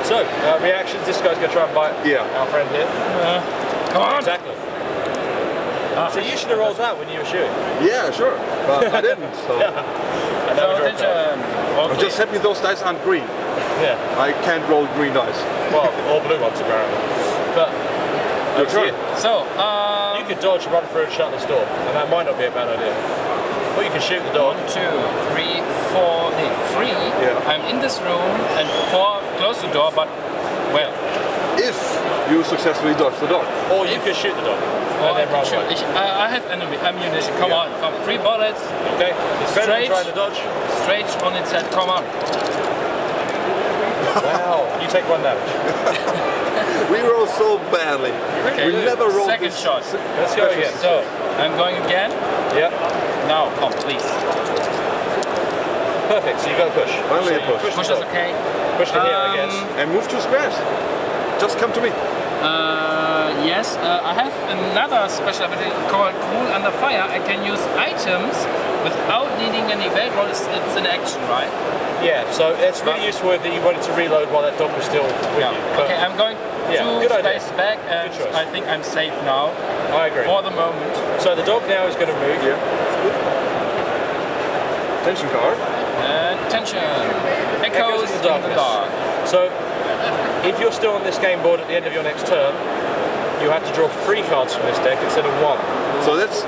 [SPEAKER 2] So, reactions, this guy's going to try and bite
[SPEAKER 1] Yeah.
[SPEAKER 2] our friend here.
[SPEAKER 3] Come on.
[SPEAKER 2] Exactly. So you should have rolled that when you were shooting.
[SPEAKER 1] Yeah, sure. But I didn't. So
[SPEAKER 2] And now
[SPEAKER 3] So
[SPEAKER 2] we drop that.
[SPEAKER 3] attention.
[SPEAKER 1] I'm
[SPEAKER 3] Okay.
[SPEAKER 1] just happy those dice aren't green.
[SPEAKER 2] Yeah.
[SPEAKER 1] I can't roll green dice.
[SPEAKER 2] Well, all blue ones apparently. But
[SPEAKER 1] Your turn.
[SPEAKER 3] So,
[SPEAKER 2] you could dodge, run through and shut this door. And that might not be a bad idea. Or you can shoot the dog.
[SPEAKER 3] 1, 2, 3, 4, 3.
[SPEAKER 1] Yeah.
[SPEAKER 3] I'm in this room and 4 close the door, but well.
[SPEAKER 1] If you successfully dodge the dog.
[SPEAKER 2] Or you could shoot the dog.
[SPEAKER 3] Or
[SPEAKER 2] And then run
[SPEAKER 3] shoot.
[SPEAKER 2] away.
[SPEAKER 3] I have ammunition. Come
[SPEAKER 2] Yeah.
[SPEAKER 3] on, come. 3 bullets
[SPEAKER 2] Okay. It's better than
[SPEAKER 3] Straight.
[SPEAKER 2] trying to dodge.
[SPEAKER 3] straight on its head. Come on.
[SPEAKER 2] Wow. You take 1 damage.
[SPEAKER 1] We roll so badly.
[SPEAKER 3] Okay.
[SPEAKER 1] We never roll
[SPEAKER 3] Second
[SPEAKER 1] this.
[SPEAKER 3] shot.
[SPEAKER 2] Let's go again.
[SPEAKER 3] So I'm going again.
[SPEAKER 2] Yep.
[SPEAKER 3] Now, come, please.
[SPEAKER 2] Perfect. So you got to push.
[SPEAKER 1] Finally
[SPEAKER 2] So
[SPEAKER 1] a
[SPEAKER 2] you
[SPEAKER 1] push.
[SPEAKER 3] Push
[SPEAKER 2] the
[SPEAKER 3] is
[SPEAKER 2] dog.
[SPEAKER 3] okay.
[SPEAKER 2] Push to here, I guess.
[SPEAKER 1] And move 2 squares. Just come to me.
[SPEAKER 3] Yes, I have another special ability called Cool Under Fire. I can use items without needing an evade roll. It's an action, right?
[SPEAKER 2] Yeah, so it's really useful if you wanted to reload while that dog was still with you. But
[SPEAKER 3] Okay, I'm going two spaces back, and I think I'm safe now.
[SPEAKER 2] I agree.
[SPEAKER 3] For the moment.
[SPEAKER 2] So the dog now is going to move.
[SPEAKER 1] Yeah. Tension card.
[SPEAKER 3] And tension. Echoes in the dark.
[SPEAKER 2] So if you're still on this game board at the end of your next turn, you have to draw 3 cards from this deck instead of 1.
[SPEAKER 1] So let's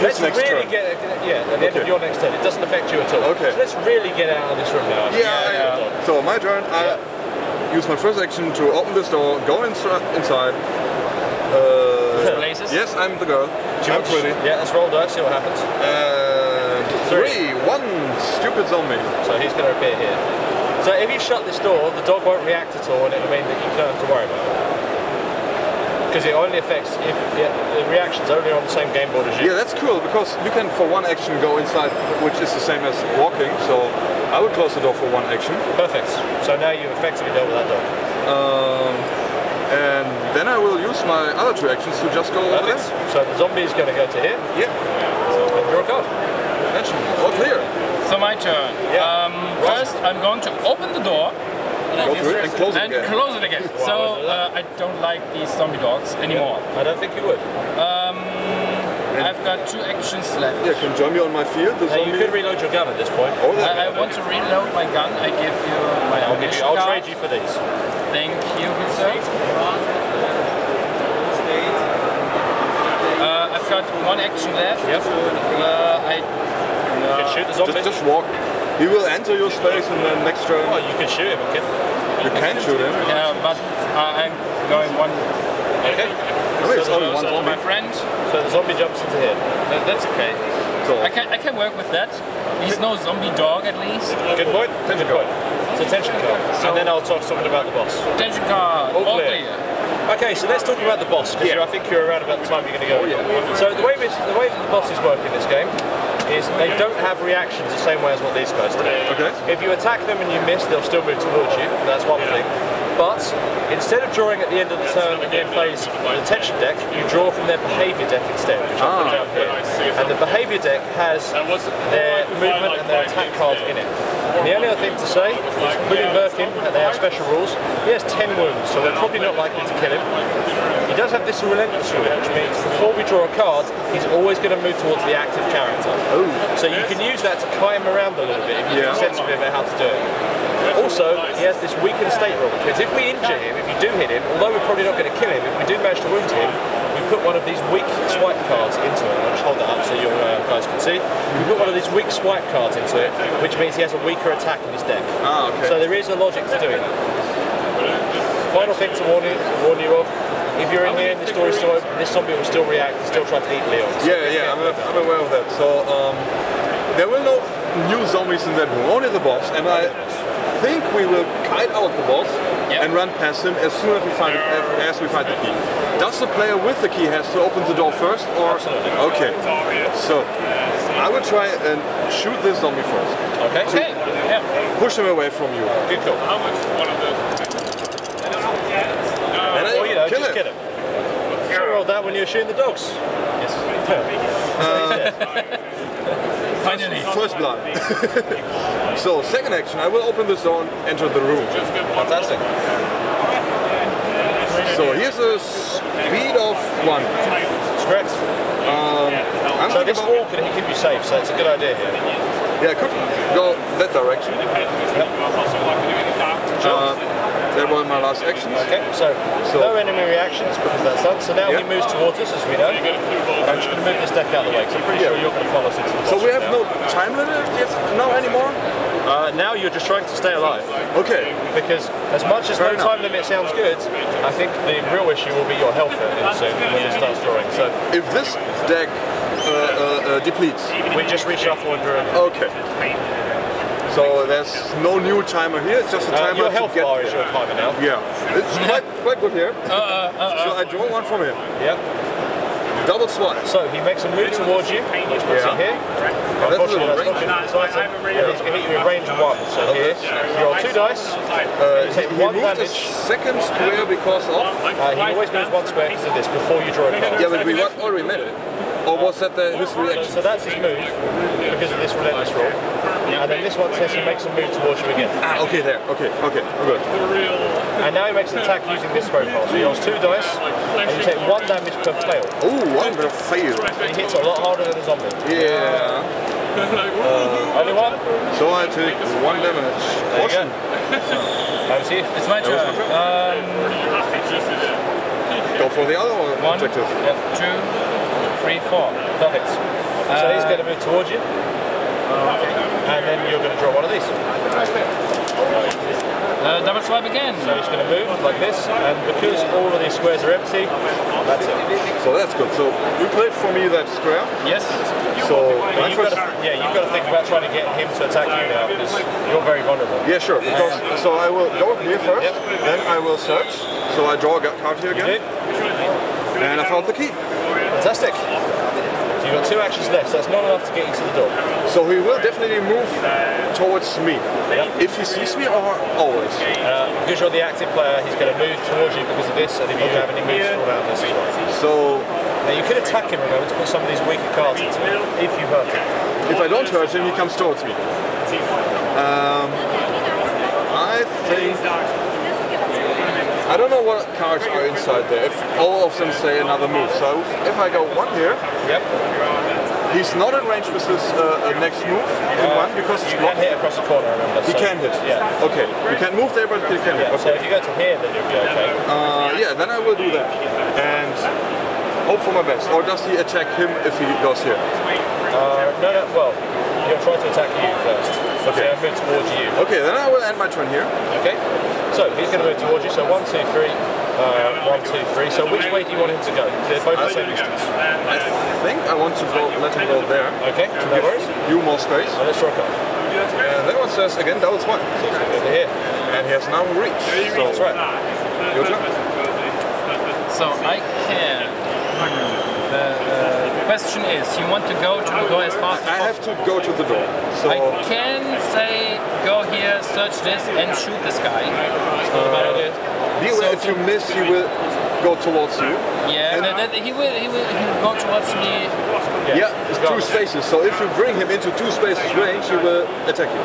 [SPEAKER 1] next
[SPEAKER 2] really
[SPEAKER 1] turn.
[SPEAKER 2] get at the end of your next turn. It doesn't affect you at all.
[SPEAKER 1] Okay.
[SPEAKER 2] So let's really get out of this room now.
[SPEAKER 1] Yeah. So my turn. I use my first action to open this door, go inside.
[SPEAKER 3] Places?
[SPEAKER 1] Yes, I'm the girl. I'm pretty.
[SPEAKER 2] Yeah, let's roll dice, see what happens.
[SPEAKER 1] And 3, 1 stupid zombie.
[SPEAKER 2] So he's going to appear here. So if you shut this door, the dog won't react at all, and it'll mean that you don't have to worry about it. Because it only affects if the reaction's only on the same game board as you.
[SPEAKER 1] Yeah, that's cool, because you can for 1 action go inside, which is the same as walking, so I would close the door for 1 action.
[SPEAKER 2] Perfect. So now you've effectively dealt with that dog.
[SPEAKER 1] And then I will use my other 2 actions to just go over there.
[SPEAKER 2] So the zombie is going to go to here.
[SPEAKER 1] Yeah.
[SPEAKER 2] And draw a card.
[SPEAKER 1] Action. All clear.
[SPEAKER 3] So my turn.
[SPEAKER 2] Yeah.
[SPEAKER 3] First, I'm going to open the door.
[SPEAKER 1] Go through it and close it again.
[SPEAKER 3] Close it again. So I don't like these Zombiedogs anymore.
[SPEAKER 2] Yeah. I don't think you would.
[SPEAKER 3] I've got 2 actions left.
[SPEAKER 1] Yeah, can you join me on my field?
[SPEAKER 2] You could reload your gun at this point.
[SPEAKER 1] Oh,
[SPEAKER 3] I want to reload my gun. I give you my
[SPEAKER 2] I'll trade you for these.
[SPEAKER 3] Thank you, good sir. I've got 1 action left.
[SPEAKER 2] Yep. You can shoot the zombie.
[SPEAKER 1] Just walk. He will enter your space in the next turn.
[SPEAKER 2] Oh, you can shoot him, okay?
[SPEAKER 1] You can shoot him.
[SPEAKER 3] Yeah, but I'm going 1.
[SPEAKER 2] Okay.
[SPEAKER 1] It's only 1
[SPEAKER 3] So
[SPEAKER 1] zombie.
[SPEAKER 3] my friend.
[SPEAKER 2] So the zombie jumps into here.
[SPEAKER 3] That's okay.
[SPEAKER 1] So,
[SPEAKER 3] I can work with that. He's no zombie dog at least.
[SPEAKER 2] Good point. Tension card. It's a tension card. And then I'll talk something about the boss.
[SPEAKER 3] Tension card. All clear.
[SPEAKER 2] Okay, so let's talk about the boss, because I think you're around about the time you're going to go. So the way that the bosses work in this game is they don't have reactions the same way as what these guys do.
[SPEAKER 1] okay.
[SPEAKER 2] If you attack them and you miss, they'll still move towards you. That's one thing. But instead of drawing at the end of the turn and the end phase the tension deck, you draw from their behaviour deck instead, which I'll put down here. And the behaviour deck has their movement and their attack cards in it. And the only other thing to say is William Birkin, they have special rules. He has 10 wounds, so we're probably not likely to kill him. He does have this relentless rule, which means before we draw a card, he's always going to move towards the active character.
[SPEAKER 1] Oh.
[SPEAKER 2] So you can use that to kite him around a little bit if you're sensitive about how to do it. Also, he has this weaken state rule, which means if we injure him, if you do hit him, although we're probably not going to kill him, if we do manage to wound him, we put one of these weak swipe cards into it. I'll just hold that up so you guys can see. We put one of these weak swipe cards into it, which means he has a weaker attack in his deck.
[SPEAKER 1] Okay.
[SPEAKER 2] So there is a logic to doing that. Final thing to warn you of, if you're in here and the door is still open, this zombie will still react and still try to eat Leon. So
[SPEAKER 1] Yeah, I'm aware of that. So there will no new zombies in that room, only the boss, and I think we will kite out the boss and run past him as soon as we find the key. Does the player with the key has to open the door first, or?
[SPEAKER 2] Absolutely.
[SPEAKER 1] Okay. So I will try and shoot this zombie first.
[SPEAKER 2] Okay.
[SPEAKER 1] Push him away from you.
[SPEAKER 2] Good call.
[SPEAKER 1] And
[SPEAKER 2] Or you know,
[SPEAKER 1] kill
[SPEAKER 2] just
[SPEAKER 1] him.
[SPEAKER 2] get him. Sure rolled that when you were shooting the dogs. Yes.
[SPEAKER 3] Finally.
[SPEAKER 1] First blood. So second action, I will open this door and enter the room.
[SPEAKER 2] Fantastic.
[SPEAKER 1] So here's a speed of 1.
[SPEAKER 2] Correct. So this
[SPEAKER 1] thinking
[SPEAKER 2] wall can keep you safe, so it's a good idea here.
[SPEAKER 1] Yeah, I could go that direction. That was my last actions.
[SPEAKER 2] Okay, so no enemy reactions because that's done. So now he moves towards us, as we know. I'm just going to move this deck out of the way because I'm pretty sure you're going to follow us into the boss.
[SPEAKER 1] So we have no time limit now anymore?
[SPEAKER 2] Now you're just trying to stay alive.
[SPEAKER 1] Okay.
[SPEAKER 2] Because as much as no time limit sounds good, I think the real issue will be your health soon when it starts drawing. So
[SPEAKER 1] if this deck depletes,
[SPEAKER 2] we just reshuffle and draw.
[SPEAKER 1] Okay. So there's no new timer here, it's just a timer
[SPEAKER 2] your health
[SPEAKER 1] to get
[SPEAKER 2] bar is your timer now.
[SPEAKER 1] Yeah. It's quite good here. So I draw one from him.
[SPEAKER 2] Yep.
[SPEAKER 1] Double swipe.
[SPEAKER 2] So he makes a move towards you, which puts it here. Unfortunately, that's not precise. And he's going to hit you in range 1. So here, you roll 2 dice. You take
[SPEAKER 1] He
[SPEAKER 2] 1
[SPEAKER 1] moved
[SPEAKER 2] damage.
[SPEAKER 1] his second square because of...
[SPEAKER 2] He always moves 1 square because of this before you draw a card.
[SPEAKER 1] Yeah, but we already met it. Or was that his reaction?
[SPEAKER 2] So that's his move because of this relentless roll. And then this one says he makes a move towards you again.
[SPEAKER 1] Ah, okay, there. Okay, good.
[SPEAKER 2] And now he makes an attack using this profile. So he rolls 2 dice, and you take 1 damage per fail.
[SPEAKER 1] Oh, 1 per fail.
[SPEAKER 2] And he hits a lot harder than a zombie.
[SPEAKER 1] Yeah.
[SPEAKER 2] Only 1?
[SPEAKER 1] So I take 1 damage.
[SPEAKER 2] There you go. Over to you.
[SPEAKER 3] It's my turn.
[SPEAKER 1] Go for the other
[SPEAKER 3] One,
[SPEAKER 1] objective.
[SPEAKER 3] yep, 2, 3, 4.
[SPEAKER 2] Perfect. So he's going to move towards you. And then you're going to draw one of these.
[SPEAKER 3] Double swipe again.
[SPEAKER 2] So he's going to move like this, and because all of these squares are empty, that's it.
[SPEAKER 1] So that's good. So you played for me that square.
[SPEAKER 3] Yes.
[SPEAKER 1] So
[SPEAKER 2] But you've got to think about trying to get him to attack you now, because you're very vulnerable.
[SPEAKER 1] yeah, sure. Because, so I will go here first, then I will search. So I draw a card here again, and I found the key.
[SPEAKER 2] Fantastic. So you've got 2 actions left, so that's not enough to get you to the door.
[SPEAKER 1] So he will definitely move towards me. If he sees me, or always.
[SPEAKER 2] Because you're the active player, he's going to move towards you because of this, and if you have any moves around this as well.
[SPEAKER 1] So
[SPEAKER 2] Now you could attack him, remember, to put some of these weaker cards into him, if you hurt him.
[SPEAKER 1] if I don't hurt him, he comes towards me. I think... I don't know what cards are inside there, if all of them say another move. So if I go 1 here, he's not in range with his next move in 1 because it's
[SPEAKER 2] You
[SPEAKER 1] blocked.
[SPEAKER 2] can hit across the corner, remember.
[SPEAKER 1] He can hit.
[SPEAKER 2] Yeah.
[SPEAKER 1] Okay. You can move there, but he can hit.
[SPEAKER 2] So
[SPEAKER 1] Okay.
[SPEAKER 2] if you go to here, then you'll be okay.
[SPEAKER 1] Yeah, then I will do that. And hope for my best. Or does he attack him if he goes here?
[SPEAKER 2] No, well, he'll try to attack you first.
[SPEAKER 1] Okay.
[SPEAKER 2] So he'll move towards you.
[SPEAKER 1] Okay, then I will end my turn here.
[SPEAKER 2] Okay. So he's going to move towards you. So 1, 2, 3. 1, 2, 3. So which way do you want him to go? They're both the same distance.
[SPEAKER 1] I think I want to go, let him go there.
[SPEAKER 2] Okay. No worries.
[SPEAKER 1] You more space.
[SPEAKER 2] So let's draw a card.
[SPEAKER 1] And that one says again double swipe.
[SPEAKER 2] So he's going to go to here.
[SPEAKER 1] And he has now reach. So
[SPEAKER 2] That's right.
[SPEAKER 1] your turn.
[SPEAKER 3] So I can. The question is, you want to go to the door as fast as
[SPEAKER 1] I have
[SPEAKER 3] possible?
[SPEAKER 1] to go to the door. So
[SPEAKER 3] I can say, go here, search this, and shoot this guy.
[SPEAKER 1] be aware if you miss, he will go towards you.
[SPEAKER 3] Yeah,
[SPEAKER 1] And-
[SPEAKER 3] he will go towards me.
[SPEAKER 1] Yeah, it's 2 spaces. So if you bring him into 2 spaces range, he will attack you.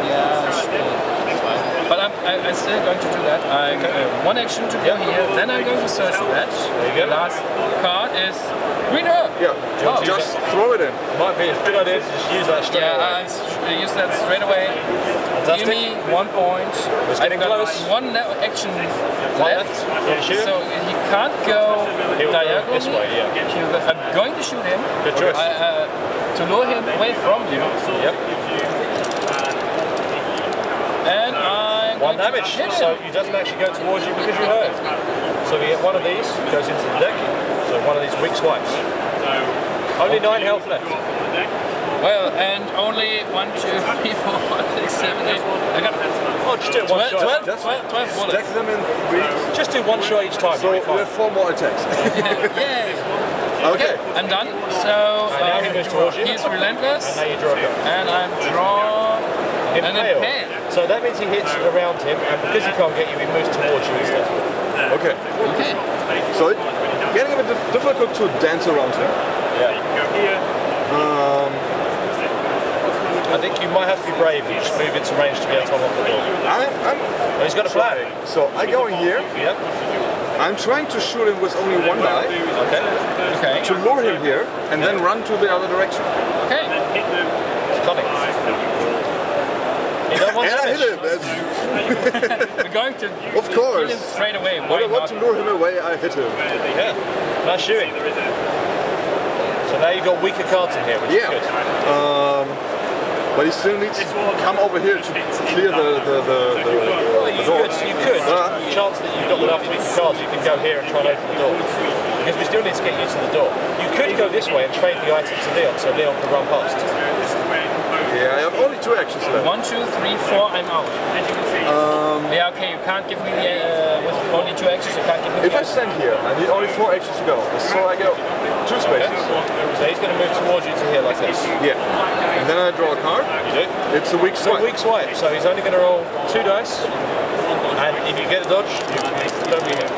[SPEAKER 3] Yeah, but I'm still going to do that. I 1 action to go here, then I'm going to search that. The last card is green herb.
[SPEAKER 1] Yeah,
[SPEAKER 3] Oh,
[SPEAKER 1] just throw it in.
[SPEAKER 2] Might be a good idea to just use that straight away.
[SPEAKER 3] I use that straight away. Give me 1 point.
[SPEAKER 2] It's getting
[SPEAKER 3] I've got
[SPEAKER 2] close.
[SPEAKER 3] 1 action left.
[SPEAKER 2] Yeah, shoot him.
[SPEAKER 3] So he can't go
[SPEAKER 2] He'll go
[SPEAKER 3] diagonally.
[SPEAKER 2] this way, yeah.
[SPEAKER 3] I'm going to shoot him.
[SPEAKER 2] Good choice.
[SPEAKER 3] To lure him away from you.
[SPEAKER 2] Yep.
[SPEAKER 3] And I'm
[SPEAKER 2] 1
[SPEAKER 3] going to
[SPEAKER 2] damage.
[SPEAKER 3] hit him.
[SPEAKER 2] So he doesn't actually go towards you because you hurt him. So we get 1 of these, goes into the deck. So 1 of these weak swipes. Only 9 health left.
[SPEAKER 3] Well, and only 1, 2, 3, 4, 5, 6, 7, 8. I got
[SPEAKER 2] Oh, just do it 1 shot.
[SPEAKER 3] 12 bullets.
[SPEAKER 1] Stack them in 3.
[SPEAKER 2] Just do 1 shot each time.
[SPEAKER 1] So
[SPEAKER 2] you'll be
[SPEAKER 1] we have
[SPEAKER 2] fine.
[SPEAKER 1] 4 more attacks.
[SPEAKER 3] Yay!
[SPEAKER 1] Okay.
[SPEAKER 3] I'm done. So
[SPEAKER 2] And now he moves towards you.
[SPEAKER 3] he's relentless,
[SPEAKER 2] And now you draw a card.
[SPEAKER 3] and I'm draw an
[SPEAKER 2] Impale.
[SPEAKER 3] impale.
[SPEAKER 2] So that means he hits around him, and because he can't get you, he moves towards you instead.
[SPEAKER 1] Okay.
[SPEAKER 3] Okay.
[SPEAKER 1] So it's getting a bit difficult to dance around him.
[SPEAKER 2] Yeah. I think you might have to be brave and just move into range to be able to unlock the door.
[SPEAKER 1] I'm
[SPEAKER 2] He's got a plan.
[SPEAKER 1] So I go in here.
[SPEAKER 2] Yep.
[SPEAKER 1] I'm trying to shoot him with only 1 die
[SPEAKER 2] Okay.
[SPEAKER 3] Okay.
[SPEAKER 1] to lure him here and then run to the other direction.
[SPEAKER 3] Okay.
[SPEAKER 2] It's cunning. He done 1
[SPEAKER 1] And I
[SPEAKER 2] damage.
[SPEAKER 1] hit him. That's-
[SPEAKER 3] We're going to
[SPEAKER 1] Of course.
[SPEAKER 3] kill him straight away.
[SPEAKER 1] When
[SPEAKER 3] Why
[SPEAKER 1] I want
[SPEAKER 3] not?
[SPEAKER 1] to lure him away, I hit him.
[SPEAKER 2] Yeah. Nice shooting. So now you've got weaker cards in here, which is
[SPEAKER 1] Yeah.
[SPEAKER 2] good.
[SPEAKER 1] But he still needs to come over here to clear the
[SPEAKER 2] Well, you
[SPEAKER 1] door.
[SPEAKER 2] could. Chance that you've got enough weaker cards, you can go here and try and open the door. Because we still need to get you to the door. You could go this way and trade the item to Leon, so Leon can run past.
[SPEAKER 1] Yeah, I have only 2 actions left.
[SPEAKER 3] 1, 2, 3, 4, I'm out. Yeah, okay, you can't give me with only 2 actions, you can't give me
[SPEAKER 1] If I stand here, I need only 4 actions to go. So I go 2 spaces.
[SPEAKER 2] So he's going to move towards you to here like this.
[SPEAKER 1] Yeah. And then I draw a card.
[SPEAKER 2] You do?
[SPEAKER 1] It's a weak
[SPEAKER 2] So
[SPEAKER 1] swipe.
[SPEAKER 2] weak swipe, so he's only going to roll 2 dice, and if you get a dodge, you don't be hit.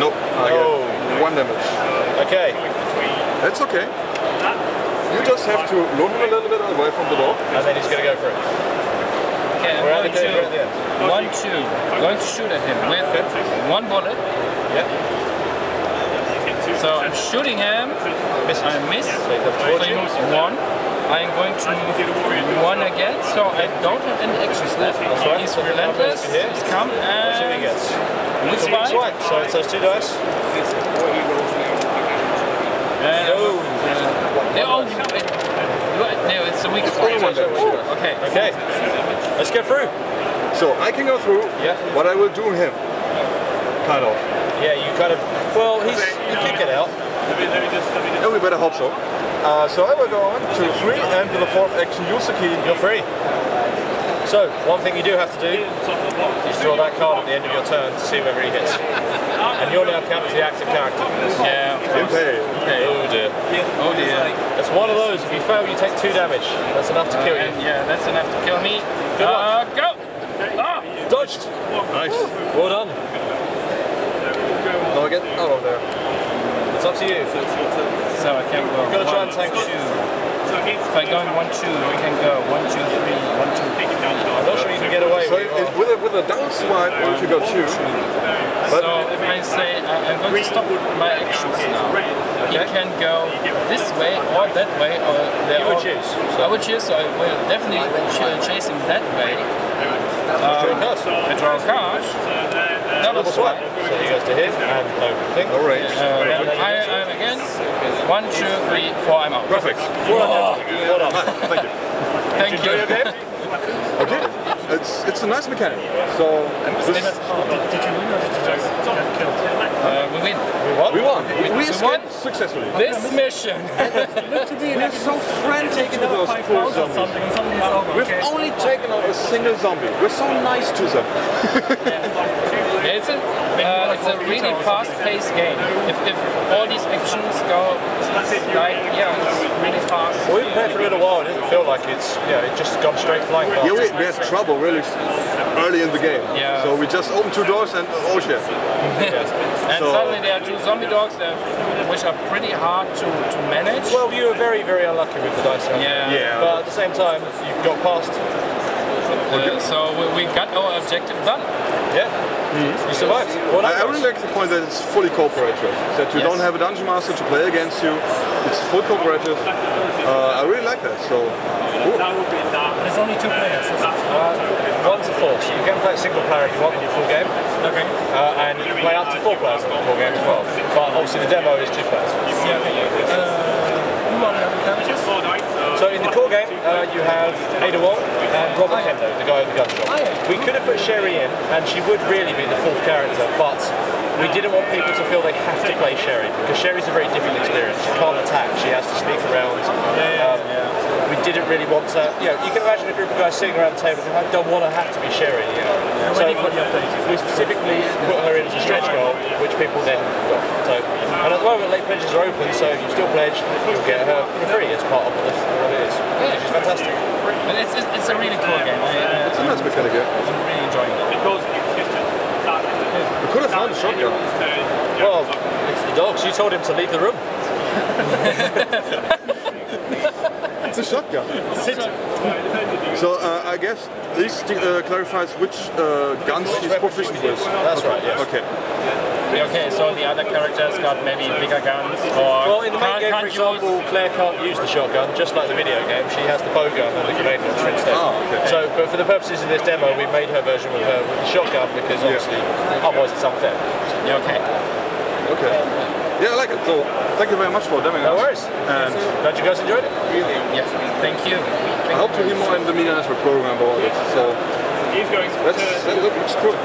[SPEAKER 1] Nope. I get 1 damage.
[SPEAKER 2] Okay,
[SPEAKER 1] That's okay. You just have to load him a little bit away from the door.
[SPEAKER 2] And then he's going to go for it.
[SPEAKER 3] Okay, I'm
[SPEAKER 2] We're at
[SPEAKER 3] going
[SPEAKER 2] the end.
[SPEAKER 3] 1, 2. I'm going to shoot at him with 1 bullet.
[SPEAKER 2] Yeah.
[SPEAKER 3] So I'm shooting him. I miss. So he moves 1. I'm going to move 1 again, so I don't have any actions left.
[SPEAKER 2] Right.
[SPEAKER 3] He's relentless. He's come and
[SPEAKER 2] See what he gets.
[SPEAKER 3] with
[SPEAKER 2] So
[SPEAKER 3] spike.
[SPEAKER 2] swipe. So it's those 2 dice.
[SPEAKER 3] And no, it's a weak spike. Okay.
[SPEAKER 2] Okay. Let's get through.
[SPEAKER 1] So I can go through.
[SPEAKER 2] Yeah.
[SPEAKER 1] What I will do him. Kind of.
[SPEAKER 2] Yeah, you kind of. Well, you can get out.
[SPEAKER 1] Yeah, we better hope so. So I will go on to 3, and for the 4th action, use the key.
[SPEAKER 2] You're free. So, one thing you do have to do is draw that card at the end of your turn to see whether he hits. And you're now counted as the active character.
[SPEAKER 3] Yeah.
[SPEAKER 1] Okay.
[SPEAKER 2] Oh dear.
[SPEAKER 3] Oh dear.
[SPEAKER 2] That's one of those. If you fail, you take 2 damage. That's enough to kill you.
[SPEAKER 3] Yeah, that's enough to kill me.
[SPEAKER 2] Good luck.
[SPEAKER 3] Go! Ah!
[SPEAKER 2] Dodged.
[SPEAKER 1] Nice.
[SPEAKER 2] Well done.
[SPEAKER 1] Now I get out of there.
[SPEAKER 2] It's up to you.
[SPEAKER 3] So I can go.
[SPEAKER 2] You've got to try and
[SPEAKER 3] 1,
[SPEAKER 2] tank
[SPEAKER 3] 2.
[SPEAKER 2] it.
[SPEAKER 3] If I go in 1, 2, I can go 1, 2, 3, 1, 2.
[SPEAKER 2] I'm not sure you can get away
[SPEAKER 1] So
[SPEAKER 2] with
[SPEAKER 1] with a down swipe, if you go 2.
[SPEAKER 3] So if I say I'm going to stop my actions now, he can go this way or that way, or there.
[SPEAKER 2] You would choose.
[SPEAKER 3] I would choose, so I will definitely chase him that way. I draw a card. Double swipe.
[SPEAKER 2] So he goes to hit and no thing.
[SPEAKER 1] No range.
[SPEAKER 3] Then I'm again. 1, 2, 3, 4. I'm out.
[SPEAKER 1] Perfect.
[SPEAKER 2] Well done.
[SPEAKER 1] Thank you.
[SPEAKER 3] Thank you.
[SPEAKER 2] Enjoy your game.
[SPEAKER 1] Okay. It's a nice mechanic. So
[SPEAKER 4] Did you win or did you just get killed?
[SPEAKER 3] We win.
[SPEAKER 1] we won. We
[SPEAKER 3] won?
[SPEAKER 1] escaped successfully.
[SPEAKER 3] This mission.
[SPEAKER 1] We're so frantic to those poor zombies.
[SPEAKER 4] Something and something is over.
[SPEAKER 1] We've only taken out a single zombie. We're so nice to them.
[SPEAKER 3] It's a really fast-paced game. If all these actions go like, it's really fast.
[SPEAKER 2] Well, we've played for a little while. It doesn't feel like it's, it just gone straight flying past.
[SPEAKER 1] Yeah, we had trouble really early in the game.
[SPEAKER 3] Yeah.
[SPEAKER 1] So we just opened 2 doors and oh shit.
[SPEAKER 3] And
[SPEAKER 1] So-
[SPEAKER 3] suddenly there are 2 Zombiedogs which are pretty hard to manage.
[SPEAKER 2] Well, you were very, very unlucky with the dice roll.
[SPEAKER 3] Yeah.
[SPEAKER 2] But at the same time, you got past.
[SPEAKER 3] So we got our objective done.
[SPEAKER 2] Yeah. You survived. Well done,
[SPEAKER 1] I really
[SPEAKER 2] guys.
[SPEAKER 1] like the point that it's fully cooperative. That you
[SPEAKER 3] Yes.
[SPEAKER 1] don't have a dungeon master to play against you. It's full cooperative. I really like that. So cool.
[SPEAKER 4] There's only 2 players.
[SPEAKER 2] 1 to 4. So you can play single player if you want in your full game.
[SPEAKER 4] Okay.
[SPEAKER 2] And you can play up to 4 players in your full game as well. But obviously the demo is 2 players.
[SPEAKER 4] Who are the other characters?
[SPEAKER 2] So in the core game, you have Ada Wong and Robert Kendo, the guy with the gun shop. We could have put Sherry in, and she would really be the 4th character, but we didn't want people to feel they have to play Sherry, because Sherry's a very different experience. She can't attack, she has to sneak around. We didn't really want to, you can imagine a group of guys sitting around the table and don't want to have to be Sherry. So we specifically put her in as a stretch goal, which people then got. So, and at the moment, late pledges are open, so if you still pledge, you'll get her for free as part of what it is. Which is fantastic.
[SPEAKER 3] But it's a really cool game.
[SPEAKER 1] It's a nice mechanic, yeah.
[SPEAKER 3] I'm really enjoying it.
[SPEAKER 1] We could have found a shotgun.
[SPEAKER 2] Well, it's the dogs. You told him to leave the room.
[SPEAKER 1] It's a shotgun. So I guess this clarifies which guns she's proficient with.
[SPEAKER 2] That's right, yes.
[SPEAKER 1] Okay.
[SPEAKER 3] Okay, so the other characters got maybe bigger guns or
[SPEAKER 2] Well, in the main game, for
[SPEAKER 3] can't
[SPEAKER 2] example, Claire can't use the shotgun, just like the video game. She has the bow gun and the grenade launcher instead.
[SPEAKER 1] Oh, okay.
[SPEAKER 2] So, but for the purposes of this demo, we made her version with the shotgun because obviously, otherwise it's unfair.
[SPEAKER 3] Yeah, okay.
[SPEAKER 1] Okay. Yeah, I like it. So thank you very much for demoing
[SPEAKER 2] No
[SPEAKER 1] us.
[SPEAKER 2] worries.
[SPEAKER 1] And
[SPEAKER 2] Glad you guys enjoyed it.
[SPEAKER 3] Yes, thank you.
[SPEAKER 1] I hope to hear more in the Mina program about it. So that looks cool.